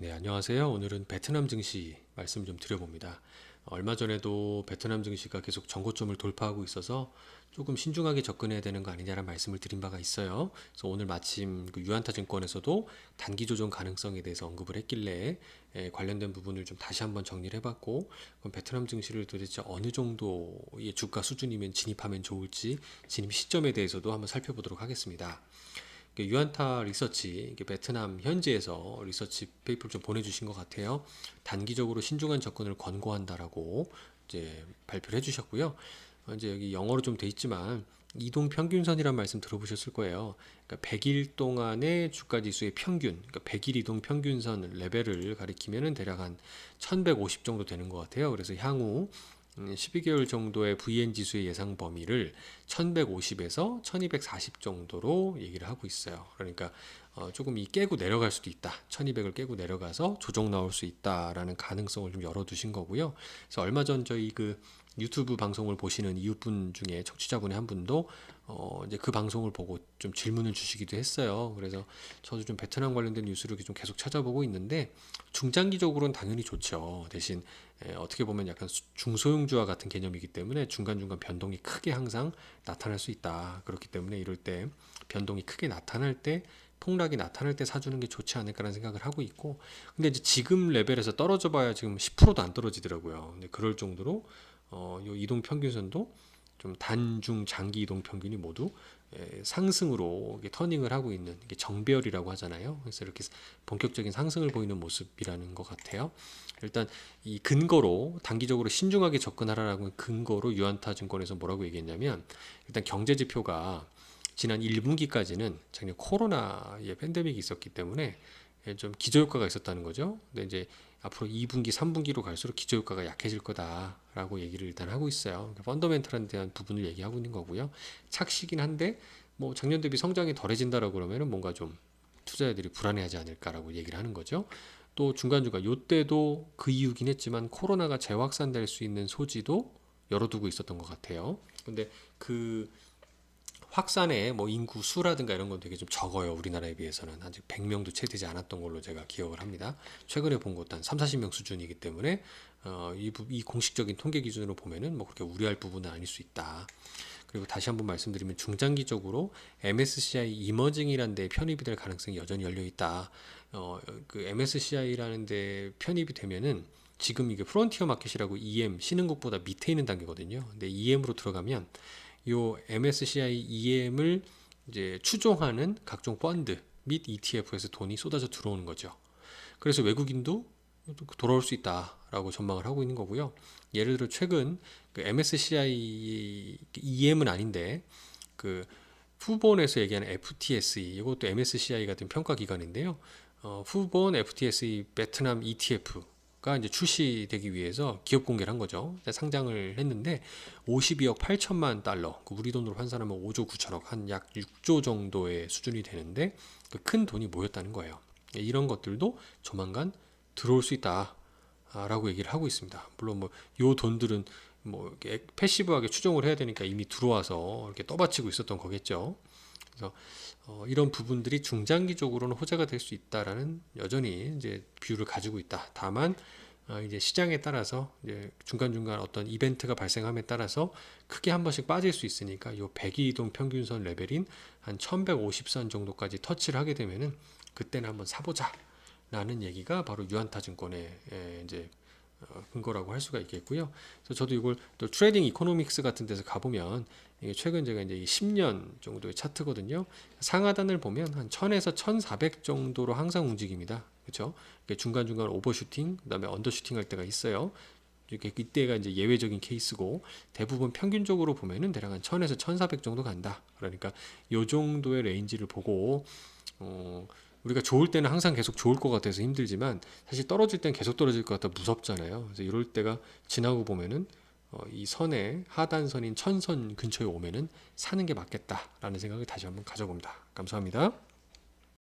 네, 안녕하세요. 오늘은 베트남 증시 말씀 좀 드려봅니다. 얼마 전에도 베트남 증시가 계속 전고점을 돌파하고 있어서 조금 신중하게 접근해야 되는 거 아니냐라는 말씀을 드린 바가 있어요. 그래서 오늘 마침 그 유한타 증권에서도 단기 조정 가능성에 대해서 언급을 했길래 관련된 부분을 좀 다시 한번 정리를 해봤고, 그럼 베트남 증시를 도대체 어느 정도의 주가 수준이면 진입하면 좋을지 진입 시점에 대해서도 한번 살펴보도록 하겠습니다. 유안타 리서치, 이게 베트남 현지에서 리서치 페이퍼를 좀 보내주신 것 같아요. 단기적으로 신중한 접근을 권고한다라고 이제 발표를 해주셨고요. 이제 여기 영어로 좀 돼 있지만 이동 평균선이란 말씀 들어보셨을 거예요. 그러니까 100일 동안의 주가 지수의 평균, 그러니까 100일 이동 평균선 레벨을 가리키면은 대략 한 1150 정도 되는 것 같아요. 그래서 향후 12개월 정도의 VN 지수의 예상 범위를 1150에서 1240 정도로 얘기를 하고 있어요. 그러니까 조금 깨고 내려갈 수도 있다. 1200을 깨고 내려가서 조정 나올 수 있다라는 가능성을 좀 열어두신 거고요. 그래서 얼마 전 저희 그 유튜브 방송을 보시는 이웃분 중에 청취자분의 한 분도 이제 그 방송을 보고 좀 질문을 주시기도 했어요. 그래서 저도 좀 베트남 관련된 뉴스를 좀 계속 찾아보고 있는데 중장기적으로는 당연히 좋죠. 대신 어떻게 보면 약간 중소형주와 같은 개념이기 때문에 중간중간 변동이 크게 항상 나타날 수 있다. 그렇기 때문에 이럴 때 변동이 크게 나타날 때 폭락이 나타날 때 사주는 게 좋지 않을까라는 생각을 하고 있고, 근데 이제 지금 레벨에서 떨어져 봐야 지금 10%도 안 떨어지더라고요. 근데 그럴 정도로 요 이동 평균선도 좀 단중 장기 이동 평균이 모두 상승으로 터닝을 하고 있는 게 정배열이라고 하잖아요. 그래서 이렇게 본격적인 상승을 보이는 모습이라는 것 같아요. 일단 이 근거로 단기적으로 신중하게 접근하라라고 근거로 유안타 증권에서 뭐라고 얘기했냐면, 일단 경제 지표가 지난 1분기까지는 작년 코로나의 팬데믹이 있었기 때문에 좀 기저효과가 있었다는 거죠. 근데 이제 앞으로 2분기, 3분기로 갈수록 기저효과가 약해질 거다라고 얘기를 일단 하고 있어요. 그러니까 펀더멘털에 대한 부분을 얘기하고 있는 거고요. 착시긴 한데 뭐 작년 대비 성장이 덜해진다라고 그러면은 뭔가 좀 투자자들이 불안해하지 않을까라고 얘기를 하는 거죠. 또 중간중간 요때도 그 이유긴 했지만 코로나가 재확산될 수 있는 소지도 열어두고 있었던 것 같아요. 근데 그 확산의 뭐 인구 수라든가 이런 건 되게 좀 적어요. 우리나라에 비해서는 아직 100명도 채 되지 않았던 걸로 제가 기억을 합니다. 최근에 본 것도 한 3, 40명 수준이기 때문에 이 공식적인 통계 기준으로 보면은 뭐 그렇게 우려할 부분은 아닐 수 있다. 그리고 다시 한번 말씀드리면 중장기적으로 MSCI 이머징이라는 데 편입이 될 가능성이 여전히 열려 있다. 그 MSCI라는 데 편입이 되면은 지금 이게 프론티어 마켓이라고 EM 신흥국보다 밑에 있는 단계거든요. 근데 EM으로 들어가면 요 MSCI EM을 이제 추종하는 각종 펀드 및 ETF에서 돈이 쏟아져 들어오는 거죠. 그래서 외국인도 돌아올 수 있다라고 전망을 하고 있는 거고요. 예를 들어 최근 그 MSCI EM은 아닌데 그 후본에서 얘기하는 FTSE, 이것도 MSCI 같은 평가 기관인데요. 후본 FTSE 베트남 ETF가 이제 출시되기 위해서 기업 공개를 한 거죠. 상장을 했는데 52억 8천만 달러, 우리 돈으로 환산하면 5조 9천억, 한 약 6조 정도의 수준이 되는데 큰 돈이 모였다는 거예요. 이런 것들도 조만간 들어올 수 있다라고 얘기를 하고 있습니다. 물론 뭐 요 돈들은 뭐 이렇게 패시브하게 추정을 해야 되니까 이미 들어와서 이렇게 떠받치고 있었던 거겠죠. 그래서 이런 부분들이 중장기적으로는 호재가 될 수 있다라는 여전히 이제 뷰를 가지고 있다. 다만 이제 시장에 따라서 이제 중간중간 어떤 이벤트가 발생함에 따라서 크게 한 번씩 빠질 수 있으니까 요 102이동 평균선 레벨인 한 1150선 정도까지 터치를 하게 되면은 그때는 한번 사보자 라는 얘기가 바로 유안타 증권의 이제 근거라고 할 수가 있겠고요. 그래서 저도 이걸 또 트레이딩 이코노믹스 같은 데서 가보면 이게 최근 제가 이제 10년 정도의 차트거든요. 상하단을 보면 한 1000에서 1400 정도로 항상 움직입니다. 그렇죠? 중간중간 오버슈팅, 그다음에 언더슈팅 할 때가 있어요. 이때가 이제 예외적인 케이스고, 대부분 평균적으로 보면은 대략 한 1000에서 1400 정도 간다. 그러니까 요 정도의 레인지를 보고 우리가 좋을 때는 항상 계속 좋을 것 같아서 힘들지만 사실 떨어질 땐 계속 떨어질 것 같아 무섭잖아요. 그래서 이럴 때가 지나고 보면은 이 선의 하단선인 천선 근처에 오면은 사는 게 맞겠다라는 생각을 다시 한번 가져봅니다. 감사합니다.